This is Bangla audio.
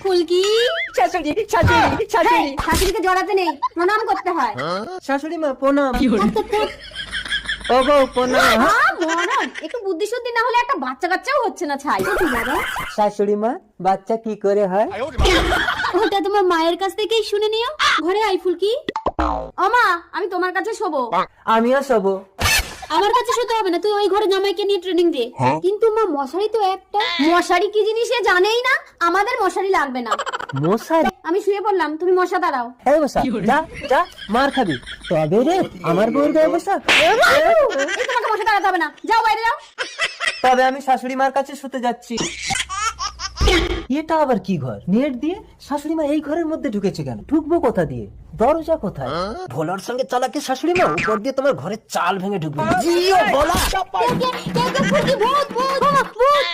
ফুলকি শাশুড়ি শাশুড়ি শাশুড়ি শাশুড়িকে জড়াতে নেই, প্রণাম করতে হয়। শাশুড়ি মা প্রণাম। ও বউ প্রণাম। মরণ, একটু বুদ্ধি শুদ্ধি না হলে একটা বাচ্চা কাচ্চাও হচ্ছে না ছাই। শাশুড়ি মা বাচ্চা কি করে হয়? ওটা তোমার মায়ের কাছ থেকেই শুনে নিও। ঘরে আই ফুলকি। ওমা, আমি তোমার কাছে শোবো। আমিও শোবো। আমার কাছে শুতে হবে না, তুই ওই ঘরে জামাইকে নিয়ে ট্রেনিং দে। কিন্তু মা মশারি তো একটা। মশারি কি জিনিস সে জানেই না। আমাদের মশারি লাগবে না। মশারি? আমি শুয়ে পড়লাম, তুমি মশা দাঁড়াও। এই বসা, যা যা মার খাবি। তবে রে আমার বউর গায়ে বসা। এই তোমাকে মশা দাঁড়াতে হবে না, যাও বাইরে যাও। তবে আমি শাশুড়ি মার কাছে শুতে যাচ্ছি। এটা আবার কি ঘর? নেট দিয়ে শাশুড়ি মা এই ঘরের মধ্যে ঢুকেছে কেন? ঢুকবো কোথা দিয়ে? দরজা কোথায়? ভোলার সঙ্গে চালাকে শাশুড়ি মা উপর দিয়ে তোমার ঘরের চাল ভেঙে ঢুকবে। জিও ভোলা। কে ফুলকি? ভূত ভূত ভূত।